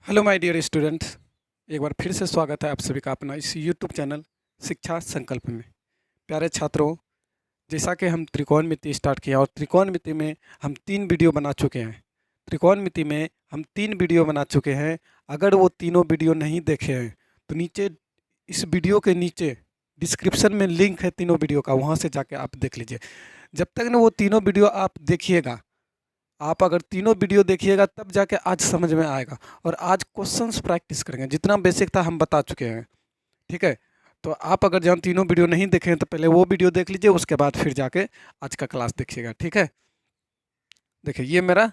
Hello my dear students. एक बार फिर से स्वागत है आप सभी का अपना इस यूट्यूब चैनल शिक्षा संकल्प में। प्यारे छात्रों, जैसा कि हम त्रिकोणमिति स्टार्ट किया और त्रिकोणमिति में हम 3 वीडियो बना चुके हैं। त्रिकोणमिति में हम 3 वीडियो बना चुके हैं। अगर वो तीनों वीडियो नहीं देखे हैं तो नीचे इस वीडियो के नीचे डिस्क्रिप्शन में लिंक है तीनों वीडियो का, वहाँ से जाके आप देख लीजिए। जब तक ना वो तीनों वीडियो आप देखिएगा, आप अगर तीनों वीडियो देखिएगा तब जाके आज समझ में आएगा। और आज क्वेश्चंस प्रैक्टिस करेंगे, जितना बेसिक था हम बता चुके हैं। ठीक है, तो आप अगर जहाँ तीनों वीडियो नहीं देखे हैं तो पहले वो वीडियो देख लीजिए, उसके बाद फिर जाके आज का क्लास देखिएगा। ठीक है, देखिए ये मेरा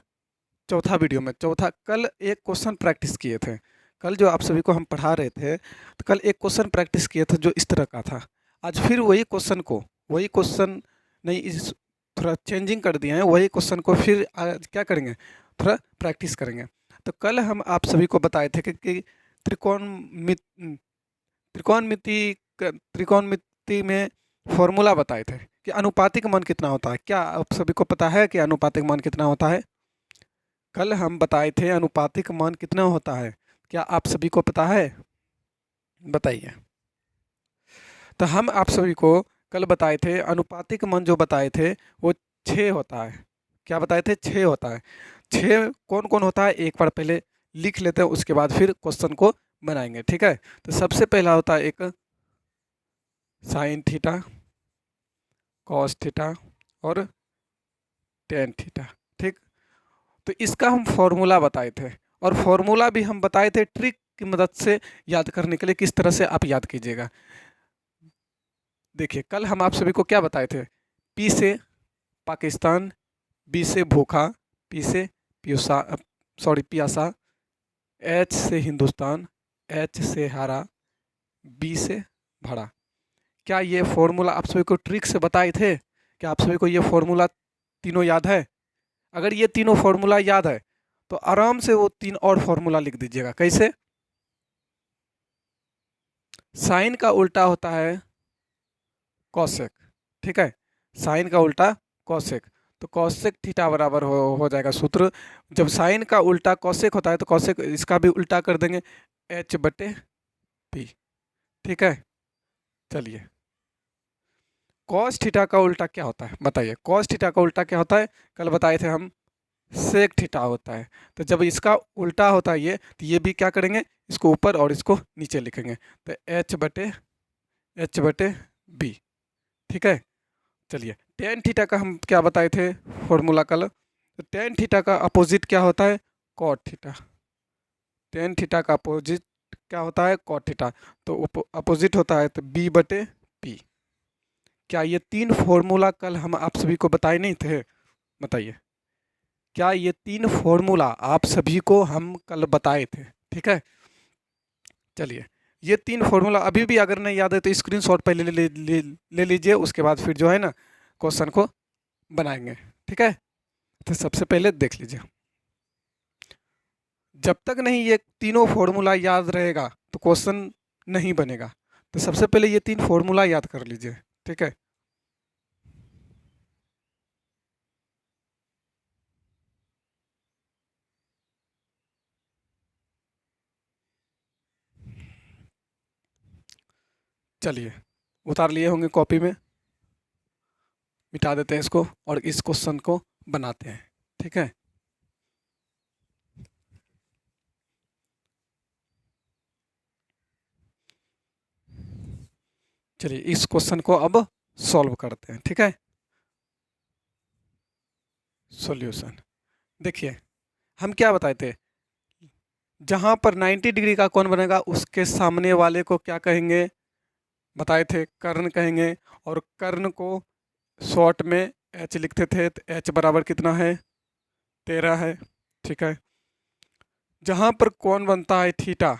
चौथा वीडियो में चौथा। कल एक क्वेश्चन प्रैक्टिस किए थे, कल जो आप सभी को हम पढ़ा रहे थे तो कल एक क्वेश्चन प्रैक्टिस किए थे जो इस तरह का था। आज फिर वही क्वेश्चन नहीं, इस थोड़ा चेंजिंग कर दिया है। वही क्वेश्चन को फिर आज क्या करेंगे, थोड़ा प्रैक्टिस करेंगे। तो कल हम आप सभी को बताए थे कि त्रिकोणमिति त्रिकोणमिति में फॉर्मूला बताए थे कि अनुपातिक मान कितना होता है। क्या आप सभी को पता है कि अनुपातिक मान कितना होता है? कल हम बताए थे अनुपातिक मान कितना होता है। क्या आप सभी को पता है? बताइए। तो हम आप सभी को कल बताए थे अनुपातिक मान जो बताए थे वो 6 होता है। क्या बताए थे? 6 होता है। 6 कौन कौन होता है एक बार पहले लिख लेते हैं, उसके बाद फिर क्वेश्चन को बनाएंगे। ठीक है, तो सबसे पहला होता है एक साइन थीटा, कॉस थीटा और टेन थीटा। ठीक, तो इसका हम फॉर्मूला बताए थे और फॉर्मूला भी हम बताए थे ट्रिक की मदद से याद करने के लिए, किस तरह से आप याद कीजिएगा। देखिए कल हम आप सभी को क्या बताए थे? पी से पाकिस्तान, बी से भूखा, पी से पियासा, एच से हिंदुस्तान, एच से हारा, बी से भरा। क्या ये फॉर्मूला आप सभी को ट्रिक से बताए थे? क्या आप सभी को ये फॉर्मूला तीनों याद है? अगर ये तीनों फॉर्मूला याद है तो आराम से वो 3 और फॉर्मूला लिख दीजिएगा। कैसे? साइन का उल्टा होता है कॉसेक। ठीक है, साइन का उल्टा कॉसेक, तो कॉसेक थीटा बराबर हो जाएगा सूत्र। जब साइन का उल्टा कॉसेक होता है तो कॉसेक इसका भी उल्टा कर देंगे, एच बटे पी। ठीक है, चलिए कॉस थीटा का उल्टा क्या होता है बताइए? कॉस थीटा का उल्टा क्या होता है? कल बताए थे हम, सेक थीटा होता है। तो जब इसका उल्टा होता है ये, तो ये भी क्या करेंगे, इसको ऊपर और इसको नीचे लिखेंगे, तो एच बटे बी। ठीक है, चलिए टेन थीटा का हम क्या बताए थे फॉर्मूला कल? तो टेन थीटा का अपोजिट क्या होता है? Cot theta. टेन थीटा का अपोजिट क्या होता है? Cot theta. तो अपोजिट होता है तो बी बटे पी। क्या ये 3 फॉर्मूला कल हम आप सभी को बताए नहीं थे? बताइए, क्या ये 3 फॉर्मूला आप सभी को हम कल बताए थे? ठीक है, चलिए ये 3 फॉर्मूला अभी भी अगर नहीं याद है तो स्क्रीनशॉट पहले ले लीजिए, उसके बाद फिर जो है ना क्वेश्चन को बनाएंगे। ठीक है, तो सबसे पहले देख लीजिए। जब तक नहीं ये तीनों फॉर्मूला याद रहेगा तो क्वेश्चन नहीं बनेगा। तो सबसे पहले ये 3 फॉर्मूला याद कर लीजिए। ठीक है, चलिए उतार लिए होंगे कॉपी में, मिटा देते हैं इसको और इस क्वेश्चन को बनाते हैं। ठीक है, चलिए इस क्वेश्चन को अब सॉल्व करते हैं। ठीक है, सॉल्यूशन देखिए हम क्या बताए थे, जहां पर 90 डिग्री का कोण बनेगा उसके सामने वाले को क्या कहेंगे? बताए थे कर्ण कहेंगे। और कर्ण को शॉर्ट में एच लिखते थे, तो एच बराबर कितना है? 13 है। ठीक है, जहां पर कोण बनता है थीटा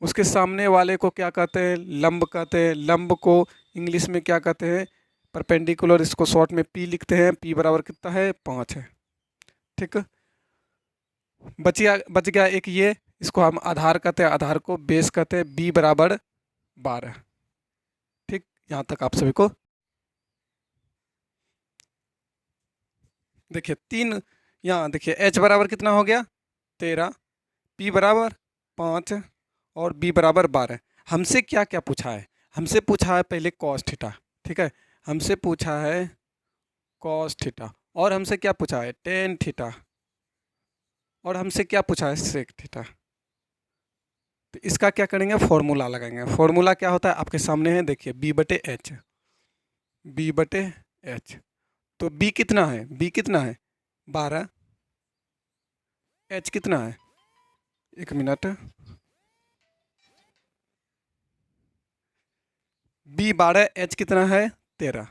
उसके सामने वाले को क्या कहते हैं? लंब कहते हैं। लंब को इंग्लिश में क्या कहते हैं? परपेंडिकुलर। इसको शॉर्ट में पी लिखते हैं। पी बराबर कितना है? 5 है। ठीक, बच गया एक ये, इसको हम आधार कहते हैं, आधार को बेस कहते हैं। बी बराबर 12। ठीक, यहाँ तक आप सभी को देखिए 3। यहाँ देखिए एच बराबर कितना हो गया? 13। पी बराबर 5 और b बराबर 12। हमसे क्या क्या पूछा है? हमसे पूछा है पहले कॉस थीटा, ठीक है, हमसे पूछा है कॉस थीटा, और हमसे क्या पूछा है टेन थीटा, और हमसे क्या पूछा है सेक थीटा। तो इसका क्या करेंगे, फॉर्मूला लगाएंगे। फॉर्मूला क्या होता है आपके सामने है, देखिए b बटे एच, b बटे एच। तो b कितना है, b कितना है 12, h कितना है, एक मिनट, b 12, h कितना है 13।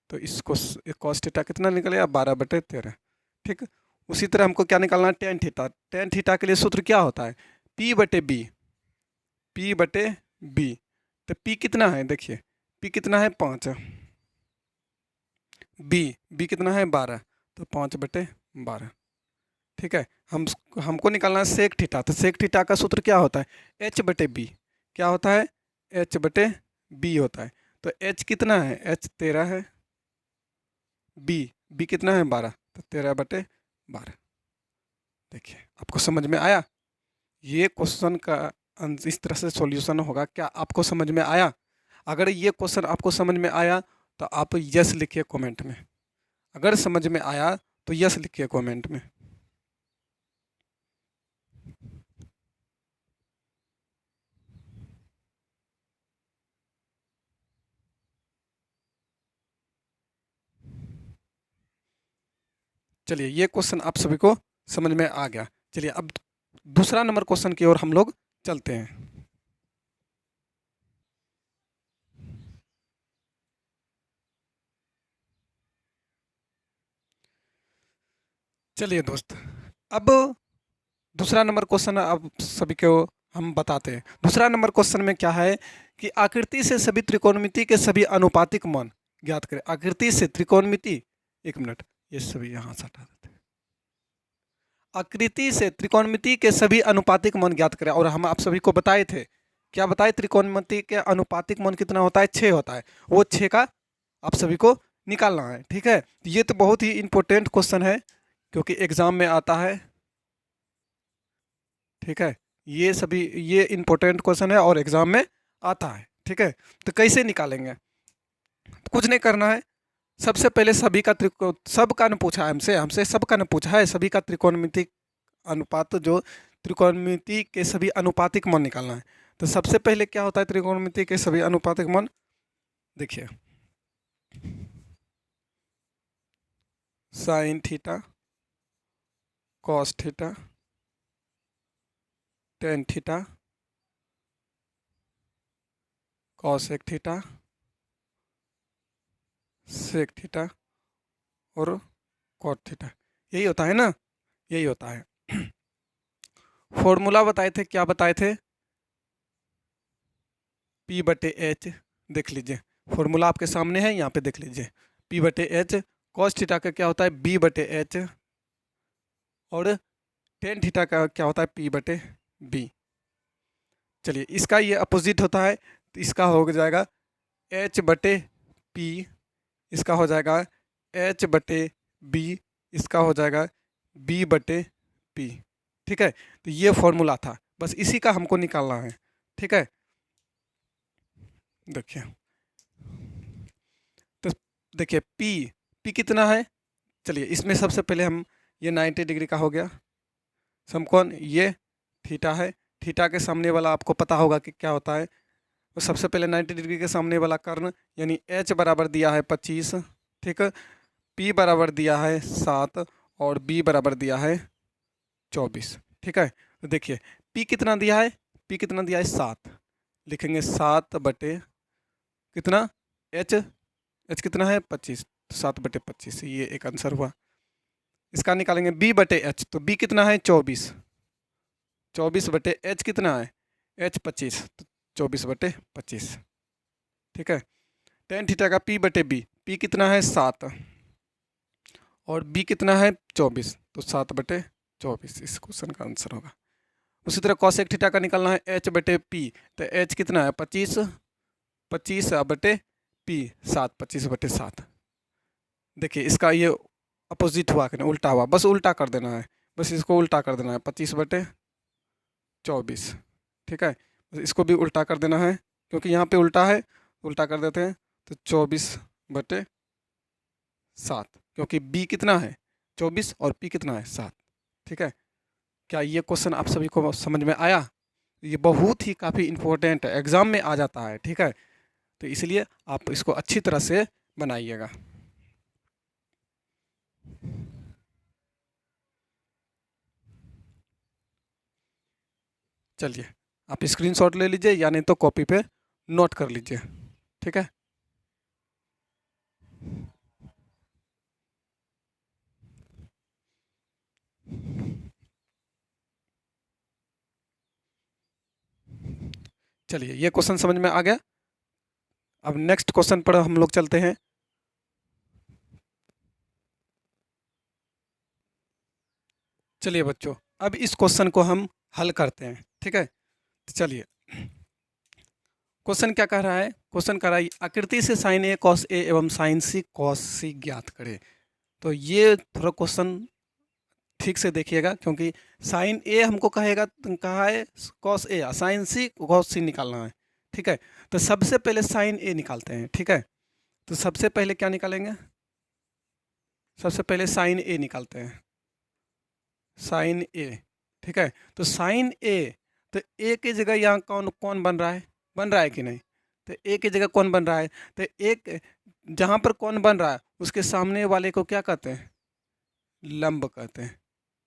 तो इसको कॉस थीटा कितना निकलेगा 12/13, ठीक। उसी तरह हमको क्या निकालना है टेन थीटा। टेन थीटा के लिए सूत्र क्या होता है p बटे b, p बटे b। तो p कितना है, देखिए p कितना है 5, b कितना है 12, तो 5/12, ठीक है। हमको निकालना है सेक थीटा। तो सेक थीटा का सूत्र क्या होता है h बटे b, क्या होता है h बटे b होता है। तो h कितना है, h 13 है, b कितना है 12, तो 13/12। देखिए आपको समझ में आया, ये क्वेश्चन का इस तरह से सॉल्यूशन होगा। क्या आपको समझ में आया? अगर ये क्वेश्चन आपको समझ में आया तो आप यस लिखिए कमेंट में। अगर समझ में आया तो यस लिखिए कमेंट में। चलिए ये क्वेश्चन आप सभी को समझ में आ गया। चलिए अब दूसरा नंबर क्वेश्चन की ओर हम लोग चलते हैं। चलिए दोस्त, अब दूसरा नंबर क्वेश्चन आप सभी को हम बताते हैं। दूसरा नंबर क्वेश्चन में क्या है कि आकृति से सभी त्रिकोणमिति के सभी अनुपातिक मान ज्ञात करें। आकृति से त्रिकोणमिति, एक मिनट ये सभी यहाँ से हटा देते हैं। आकृति से त्रिकोणमिति के सभी अनुपातिक मान ज्ञात करें। और हम आप सभी को बताए थे, क्या बताए, त्रिकोणमिति के अनुपातिक मान कितना होता है 6 होता है। वो 6 का आप सभी को निकालना है, ठीक है। ये तो बहुत ही इंपॉर्टेंट क्वेश्चन है क्योंकि एग्जाम में आता है, ठीक है। ये सभी ये इंपॉर्टेंट क्वेश्चन है और एग्जाम में आता है, ठीक है। तो कैसे निकालेंगे, कुछ नहीं करना है। सबसे पहले सभी का सब का न पूछा है हमसे, सब का न पूछा है, सभी का त्रिकोणमिति अनुपात, जो त्रिकोणमिति के सभी अनुपातिक मान निकालना है। तो सबसे पहले क्या होता है त्रिकोणमिति के सभी अनुपातिक मान, देखिए sine theta, cos theta, tan theta, cosec theta, sec theta और कॉट थीटा। यही होता है ना, यही होता है। फॉर्मूला बताए थे, क्या बताए थे, P बटे एच, देख लीजिए फॉर्मूला आपके सामने है, यहाँ पे देख लीजिए P बटे एच। कॉस थीटा का क्या होता है B बटे एच, और टेन थीटा का क्या होता है P बटे B। चलिए इसका ये अपोजिट होता है, तो इसका हो जाएगा H बटे P, इसका हो जाएगा H बटे B, इसका हो जाएगा B बटे P, ठीक है। तो ये फॉर्मूला था, बस इसी का हमको निकालना है, ठीक है। देखिए तो देखिए P कितना है, चलिए इसमें सबसे पहले हम, ये 90 डिग्री का हो गया समकोण, ये थीटा है। थीटा के सामने वाला आपको पता होगा कि क्या होता है, तो सबसे पहले 90 डिग्री के सामने वाला कर्ण, यानी H बराबर दिया है 25, ठीक है, P बराबर दिया है 7 और B बराबर दिया है 24, ठीक है। तो देखिए P कितना दिया है, P कितना दिया है 7, लिखेंगे 7 बटे कितना H कितना है 25, 7/25, ये एक आंसर हुआ। इसका निकालेंगे B बटे H, तो B कितना है 24, 24 बटे H कितना है H 25, तो 24/25, ठीक है। टेन थीटा का P बटे B कितना है 7 और B कितना है 24, तो 7/24 इस क्वेश्चन का आंसर होगा। उसी तरह कॉसेक थीटा का निकालना है H बटे P, तो H कितना है 25, 25 बटे P 7, 25/7। देखिए इसका ये अपोजिट हुआ कि नहीं, उल्टा हुआ, बस उल्टा कर देना है, बस इसको उल्टा कर देना है, 25/24, 24, ठीक है। इसको भी उल्टा कर देना है क्योंकि यहाँ पे उल्टा है, उल्टा कर देते हैं। तो 24/7, क्योंकि बी कितना है 24 और पी कितना है 7, ठीक है। क्या ये क्वेश्चन आप सभी को समझ में आया? ये बहुत ही काफ़ी इम्पोर्टेंट है, एग्ज़ाम में आ जाता है, ठीक है। तो इसलिए आप इसको अच्छी तरह से बनाइएगा। चलिए, आप स्क्रीनशॉट ले लीजिए या नहीं तो कॉपी पे नोट कर लीजिए, ठीक है। चलिए, ये क्वेश्चन समझ में आ गया। अब नेक्स्ट क्वेश्चन पर हम लोग चलते हैं। चलिए बच्चों, अब इस क्वेश्चन को हम हल करते हैं, ठीक है। तो चलिए, क्वेश्चन क्या कह रहा है? क्वेश्चन कह रहा है आकृति से साइन ए कॉस ए एवं साइन सी कॉस सी ज्ञात करें। तो ये थोड़ा क्वेश्चन ठीक से देखिएगा, क्योंकि साइन ए हमको कहा है cos A, sign C cos सी निकालना है, ठीक है। तो सबसे पहले साइन ए निकालते हैं, ठीक है। तो सबसे पहले क्या निकालेंगे? सबसे पहले साइन ए निकालते हैं, साइन ए, ठीक है। तो साइन ए, तो ए की जगह यहाँ कौन कौन बन रहा है? बन रहा है कि नहीं? तो ए की जगह कौन बन रहा है? तो एक जहाँ पर कौन बन रहा है उसके सामने वाले को क्या कहते हैं? लंब कहते हैं,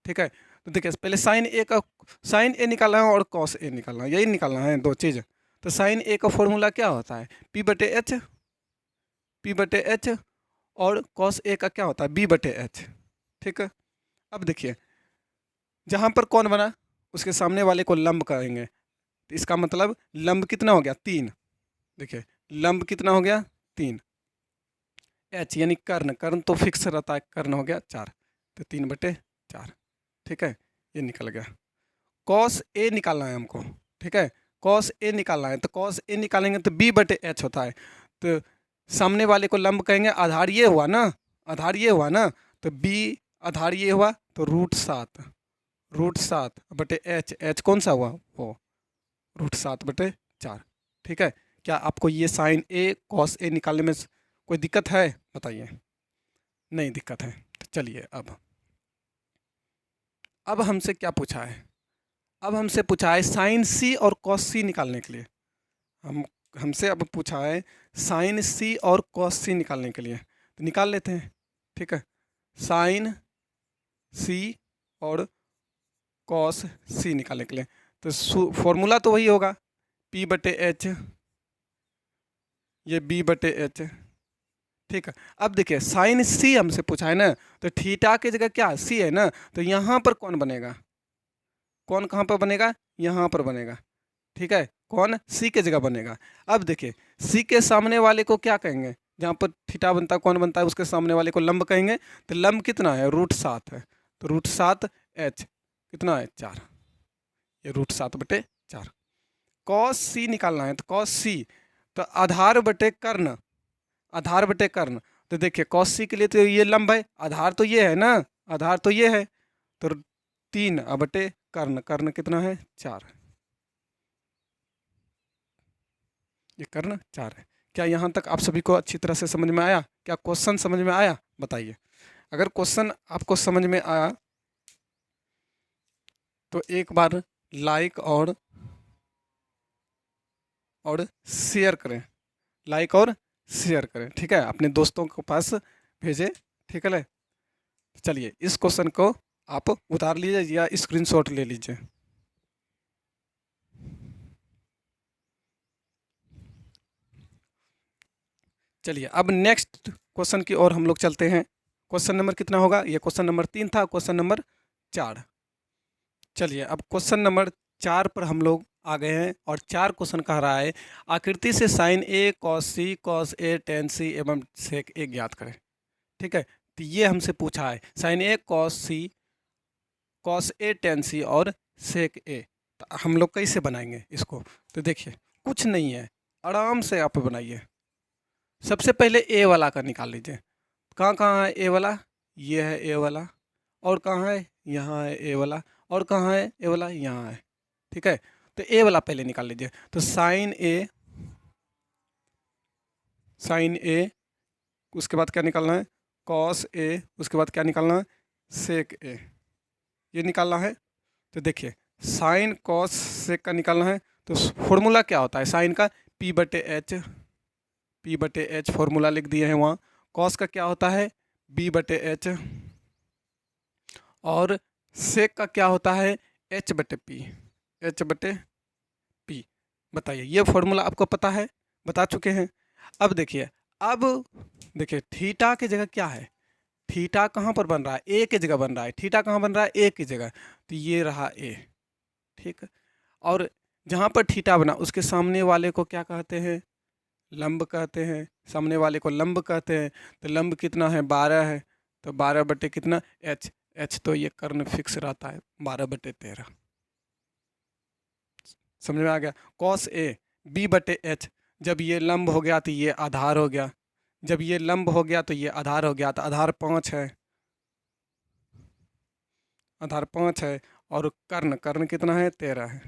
ठीक है। तो देखिए, पहले साइन ए का, साइन ए निकालना है और कॉस ए निकालना है, यही निकालना है, दो चीज़। तो साइन ए का फॉर्मूला क्या होता है? P/H, P/H, और कॉस ए का क्या होता है? B/H, ठीक है। अब देखिए, जहाँ पर कौन बना उसके सामने वाले को लंब कहेंगे। तो इसका मतलब लंब कितना हो गया? 3। देखिए, लंब कितना हो गया? 3। एच यानी कर्ण, कर्ण तो फिक्स रहता है, कर्ण हो गया 4। तो 3/4, ठीक है, ये निकल गया। कॉस ए निकालना है हमको, ठीक है। कॉस ए निकालना है, तो कॉस ए निकालेंगे तो B/H होता है। तो सामने वाले को लंब कहेंगे, आधार ये हुआ ना, आधार ये हुआ ना, तो B आधार ये हुआ, तो √7, √7/H, H कौन सा हुआ? वो √7/4, ठीक है। क्या आपको ये साइन ए कॉस ए निकालने में कोई दिक्कत है? बताइए। नहीं दिक्कत है। तो चलिए, अब हमसे क्या पूछा है? अब हमसे पूछा है साइन सी और कॉस सी निकालने के लिए। हमसे अब पूछा है साइन सी और कॉस सी निकालने के लिए। तो निकाल लेते हैं, ठीक है। साइन सी और कॉस सी निकालने के लिए तो फॉर्मूला तो वही होगा, P/H, ये B/H, ठीक है। अब देखिए, साइन सी हमसे पूछा है ना, तो थीटा की जगह क्या सी है ना, तो यहाँ पर कौन बनेगा? कौन कहाँ पर बनेगा? यहाँ पर बनेगा, ठीक है। कौन सी के जगह बनेगा? अब देखिए, सी के सामने वाले को क्या कहेंगे? जहाँ पर थीटा बनता है, कौन बनता है, उसके सामने वाले को लंब कहेंगे। तो लंब कितना है? √7 है। तो √7H कितना है? 4। ये √7/4। कॉस सी निकालना है, तो कॉस सी, तो आधार बटे कर्ण, आधार बटे कर्ण। तो देखिए, कॉस सी के लिए तो ये लंब है, आधार तो ये है ना, आधार तो ये है। तो 3/कर्ण, कर्ण कितना है? 4। ये कर्ण 4 है। क्या यहाँ तक आप सभी को अच्छी तरह से समझ में आया? क्या क्वेश्चन समझ में आया? बताइए। अगर क्वेश्चन आपको समझ में आया तो एक बार लाइक और शेयर करें, लाइक और शेयर करें, ठीक है। अपने दोस्तों के पास भेजें, ठीक है। चलिए, इस क्वेश्चन को आप उतार लीजिए या स्क्रीनशॉट ले लीजिए। चलिए, अब नेक्स्ट क्वेश्चन की ओर हम लोग चलते हैं। क्वेश्चन नंबर कितना होगा? ये क्वेश्चन नंबर 3 था, क्वेश्चन नंबर 4। चलिए, अब क्वेश्चन नंबर 4 पर हम लोग आ गए हैं और 4 क्वेश्चन कह रहा है आकृति से sign A cos C cos A ten सी एवं सेक ए ज्ञात करें, ठीक है। तो ये हमसे पूछा है sign A cos C cos A ten सी और सेक ए। तो हम लोग कैसे बनाएंगे इसको? तो देखिए, कुछ नहीं है, आराम से आप बनाइए। सबसे पहले ए वाला का निकाल लीजिए। कहाँ कहाँ है ए वाला? ये है ए वाला। और कहाँ है? यहाँ है ए वाला। और कहाँ है ए वाला? यहाँ है। ठीक है। तो ए वाला पहले निकाल लीजिए। तो साइन ए, उसके बाद क्या निकालना है, कॉस ए, उसके बाद क्या निकालना है, सेक ए, ये निकालना है। तो देखिए साइन कॉस सेक का निकालना है, तो फॉर्मूला क्या होता है साइन का, P/H फॉर्मूला लिख दिए हैं वहाँ। कॉस का क्या होता है, B/H, और सेक का क्या होता है, H/P। बताइए, ये फॉर्मूला आपको पता है, बता चुके हैं। अब देखिए थीटा की जगह क्या है, थीटा कहाँ पर बन रहा है, ए की जगह बन रहा है। थीटा कहाँ बन रहा है, ए की जगह, तो ये रहा ए, ठीक है। और जहाँ पर थीटा बना उसके सामने वाले को क्या कहते हैं, लंब कहते हैं, सामने वाले को लंब कहते हैं। तो लंब कितना है, 12 है, तो 12 बटे कितना, एच तो ये कर्ण फिक्स रहता है 12/13, समझ में आ गया। कॉस ए B/H, जब ये लंब हो गया तो ये आधार हो गया, जब ये लंब हो गया तो ये आधार हो गया, तो आधार 5 है, आधार 5 है। और कर्ण कितना है, 13 है,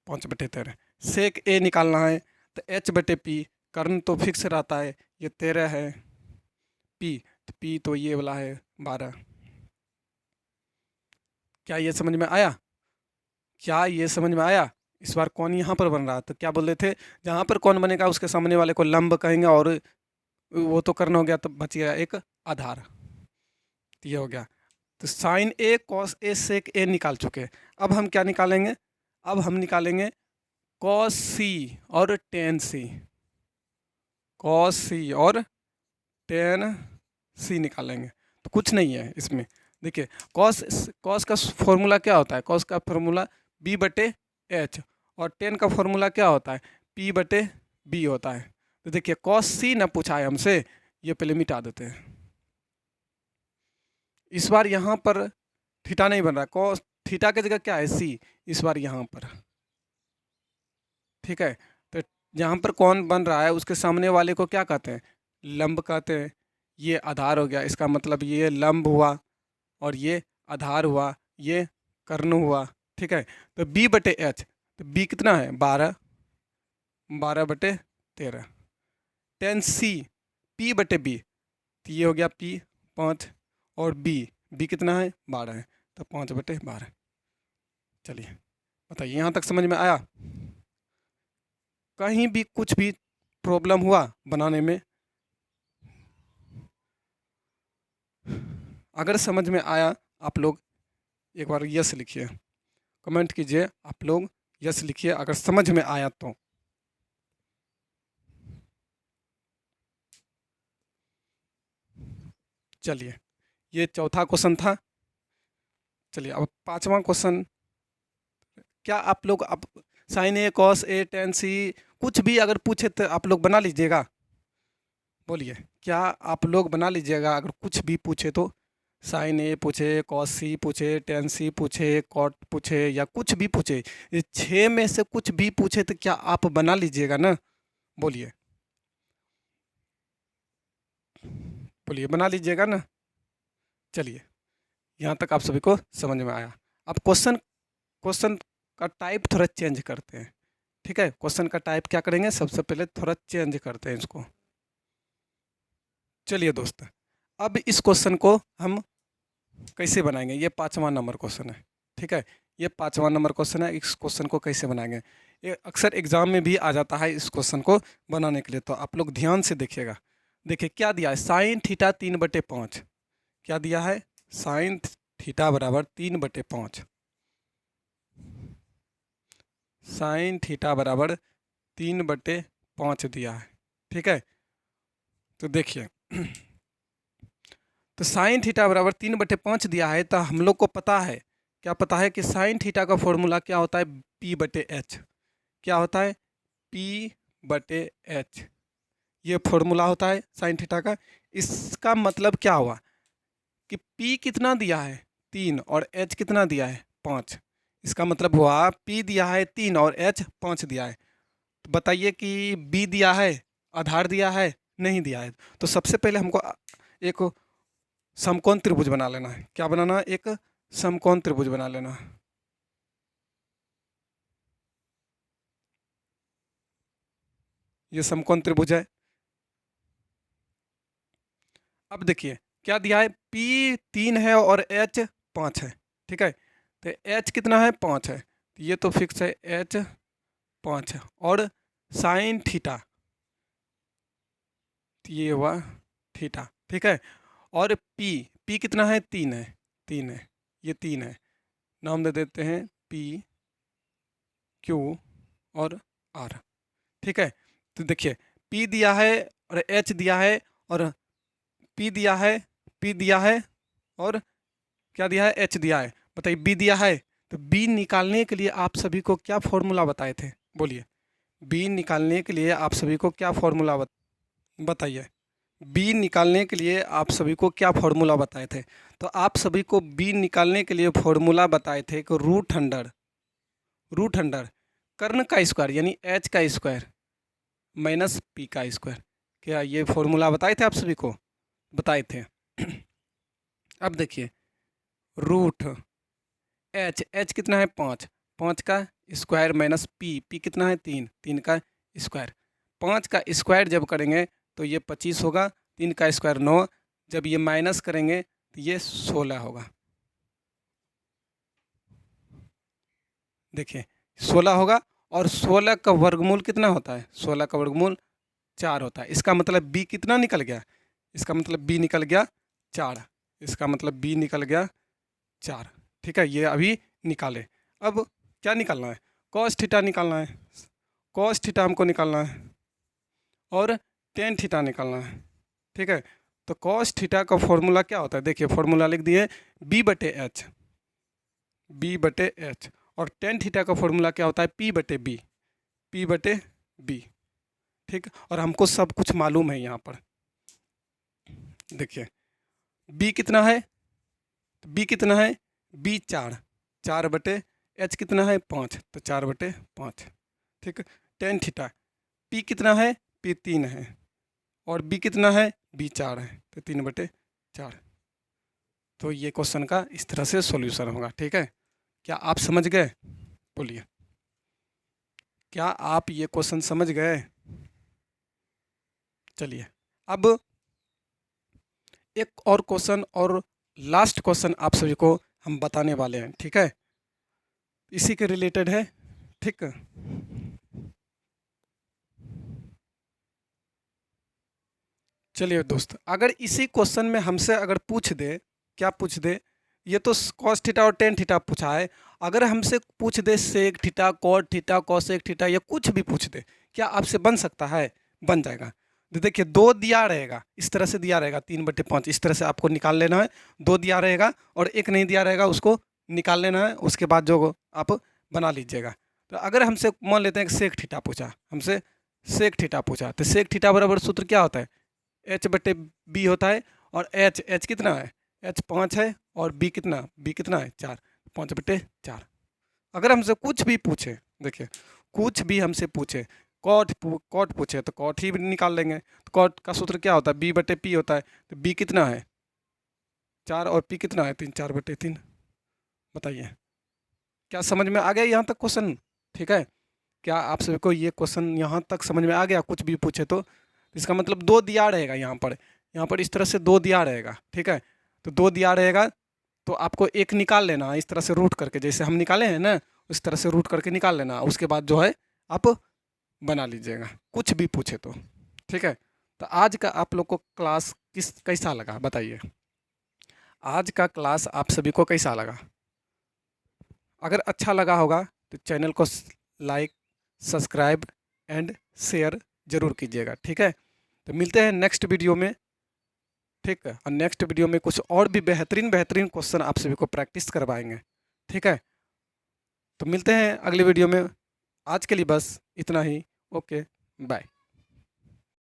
5/13। सेक ए निकालना है, तो H/P, कर्ण तो फिक्स रहता है, ये 13 है, P तो ये वाला है 12। क्या ये समझ में आया, क्या ये समझ में आया। इस बार कौन यहाँ पर बन रहा, तो क्या बोल रहे थे, जहाँ पर कौन बनेगा उसके सामने वाले को लंब कहेंगे, और वो तो कर्ण हो गया, तो बच गया एक आधार, तो ये हो गया। तो साइन ए कॉस ए सेक ए निकाल चुके हैं। अब हम क्या निकालेंगे, अब हम निकालेंगे कॉस सी और टेन सी, कॉस सी और टेन सी निकालेंगे। तो कुछ नहीं है इसमें, देखिए कॉस का फॉर्मूला क्या होता है, कॉस का फॉर्मूला B/H, और टेन का फॉर्मूला क्या होता है, P/B होता है। तो देखिए कॉस सी ना पूछा है हमसे, ये पहले मिटा देते हैं। इस बार यहाँ पर थीटा नहीं बन रहा, कॉस थीटा की जगह क्या है, सी, इस बार यहाँ पर, ठीक है। तो जहाँ पर कौन बन रहा है उसके सामने वाले को क्या कहते हैं, लंब कहते हैं। ये आधार हो गया, इसका मतलब ये लंब हुआ, और ये आधार हुआ, ये कर्ण हुआ, ठीक है। तो B/H, तो B कितना है, 12/13। टेन सी P/B, तो ये हो गया P 5, और B कितना है, 12 है, तो 5/12। चलिए बताइए, यहाँ तक समझ में आया, कहीं भी कुछ भी प्रॉब्लम हुआ बनाने में, अगर समझ में आया आप लोग एक बार यस लिखिए, कमेंट कीजिए, आप लोग यस लिखिए अगर समझ में आया तो। चलिए ये चौथा क्वेश्चन था। चलिए अब पांचवा क्वेश्चन, क्या आप लोग अब sign A cos A ten सी कुछ भी अगर पूछे तो आप लोग बना लीजिएगा, बोलिए क्या आप लोग बना लीजिएगा अगर कुछ भी पूछे तो, साइन ए पूछे, कॉस सी पूछे, टेन सी पूछे, कॉट पूछे, या कुछ भी पूछे, ये 6 में से कुछ भी पूछे तो क्या आप बना लीजिएगा ना, बोलिए बोलिए, बना लीजिएगा ना। चलिए यहाँ तक आप सभी को समझ में आया। अब क्वेश्चन का टाइप थोड़ा चेंज करते हैं, ठीक है। क्वेश्चन का टाइप क्या करेंगे, सबसे पहले थोड़ा चेंज करते हैं इसको। चलिए दोस्त, अब इस क्वेश्चन को हम कैसे बनाएंगे, ये 5वां नंबर क्वेश्चन है, ठीक है। ये 5वां नंबर क्वेश्चन है, इस क्वेश्चन को कैसे बनाएंगे, ये अक्सर एग्जाम में भी आ जाता है इस क्वेश्चन को बनाने के लिए, तो आप लोग ध्यान से देखिएगा। देखिए क्या दिया है, साइन थीटा 3/5, क्या दिया है, साइन थीटा बराबर 3/5, साइन थीटा बराबर 3/5 दिया है, ठीक है। तो देखिए तो साइन थीटा बराबर 3/5 दिया है, तो हम लोग को पता है, क्या पता है कि साइन थीटा का फॉर्मूला क्या होता है, P/H, क्या होता है, P/H, ये फॉर्मूला होता है साइन थीटा का। इसका मतलब क्या हुआ कि P कितना दिया है, 3, और H कितना दिया है, 5। इसका मतलब हुआ P दिया है 3 और H 5 दिया है। तो बताइए कि B दिया है, आधार दिया है, नहीं दिया है। तो सबसे पहले हमको एक समकोण त्रिभुज बना लेना है। क्या बनाना है, एक समकोण त्रिभुज बना लेना है। ये समकोण त्रिभुज है। अब देखिए क्या दिया है, P 3 है और H 5 है, ठीक है। तो H कितना है, 5 है, तो ये तो फिक्स है, H 5 है। और साइन थीटा, ये हुआ थीटा, ठीक है। और P कितना है, 3 है, 3 है, ये 3 है। नाम दे देते हैं P Q और R, ठीक है। तो देखिए P दिया है और H दिया है और P दिया है, P दिया है और क्या दिया है, H दिया है। बताइए B दिया है, तो B निकालने के लिए आप सभी को क्या फॉर्मूला बताए थे, बोलिए। B निकालने के लिए आप सभी को क्या फॉर्मूला बताइए। B निकालने के लिए आप सभी को क्या फॉर्मूला बताए थे। तो आप सभी को B निकालने के लिए फॉर्मूला बताए थे कि रूट अंडर कर्ण का स्क्वायर यानी H का स्क्वायर माइनस P का स्क्वायर। क्या ये फॉर्मूला बताए थे आप सभी को, बताए थे। अब देखिए रूट H कितना है, 5, 5 का स्क्वायर माइनस P कितना है, 3, 3 का स्क्वायर। 5 का स्क्वायर जब करेंगे तो ये 25 होगा, 3 का स्क्वायर 9, जब ये माइनस करेंगे तो ये 16 होगा। देखिए 16 होगा और 16 का वर्गमूल कितना होता है, 16 का वर्गमूल 4 होता है। इसका मतलब B कितना निकल गया, इसका मतलब B निकल गया 4, इसका मतलब B निकल गया 4, ठीक है। ये अभी निकाले। अब क्या निकालना है, कॉस थीटा निकालना है, कॉस थीटा हमको निकालना है और टेन थीटा निकालना है, ठीक है। तो कॉस थीटा का फॉर्मूला क्या होता है, देखिए फॉर्मूला लिख दिए B/H, B/H। और टेन थीटा का फॉर्मूला क्या होता है, P/B, ठीक। और हमको सब कुछ मालूम है यहाँ पर। देखिए B कितना है, B कितना है, B 4, 4/H कितना है, 5, तो 4/5, ठीक। टेन थीटा P कितना है, P 3 है और B कितना है, B 4 है, तो 3/4। तो ये क्वेश्चन का इस तरह से सॉल्यूशन होगा, ठीक है। क्या आप समझ गए, बोलिए, क्या आप ये क्वेश्चन समझ गए। चलिए अब एक और क्वेश्चन और लास्ट क्वेश्चन आप सभी को हम बताने वाले हैं, ठीक है। इसी के रिलेटेड है, ठीक। चलिए दोस्त, अगर इसी क्वेश्चन में हमसे अगर पूछ दे, क्या पूछ दे, ये तो कॉस थीटा और टेन थीटा पूछा है, अगर हमसे पूछ दे sec theta, cot theta, cosec theta, या कुछ भी पूछ दे, क्या आपसे बन सकता है, बन जाएगा। तो देखिए दो दिया रहेगा, इस तरह से दिया रहेगा 3/5, इस तरह से आपको निकाल लेना है। दो दिया रहेगा और एक नहीं दिया रहेगा, उसको निकाल लेना है, उसके बाद जो आप बना लीजिएगा। तो अगर हमसे मान लेते हैं कि सेक थीटा पूछा, हमसे सेक थीटा पूछा, तो सेक थीटा बराबर सूत्र क्या होता है, H/B होता है। और H कितना है, H 5 है और B कितना है 4, 5/4। अगर हमसे कुछ भी पूछे, देखिए कुछ भी हमसे पूछे, कॉट पूछे तो कॉट ही निकाल लेंगे। तो कॉट का सूत्र क्या होता है, B/P होता है। तो B कितना है 4 और P कितना है 3, 4/3। बताइए क्या समझ में आ गया यहाँ तक क्वेश्चन, ठीक है। क्या आप सभी को ये क्वेश्चन यहाँ तक समझ में आ गया, कुछ भी पूछे तो इसका मतलब दो दिया रहेगा यहाँ पर इस तरह से दो दिया रहेगा, ठीक है। तो दो दिया रहेगा तो आपको एक निकाल लेना, इस तरह से रूट करके, जैसे हम निकाले हैं ना, उस तरह से रूट करके निकाल लेना। उसके बाद जो है आप बना लीजिएगा, कुछ भी पूछे तो, ठीक है। तो आज का आप लोग को क्लास कैसा लगा, बताइए। आज का क्लास आप सभी को कैसा लगा। अगर अच्छा लगा होगा तो चैनल को लाइक, सब्सक्राइब एंड शेयर ज़रूर कीजिएगा, ठीक है। तो मिलते हैं नेक्स्ट वीडियो में, ठीक है। और नेक्स्ट वीडियो में कुछ और भी बेहतरीन क्वेश्चन आप सभी को प्रैक्टिस करवाएंगे, ठीक है। तो मिलते हैं अगले वीडियो में, आज के लिए बस इतना ही। Okay, bye.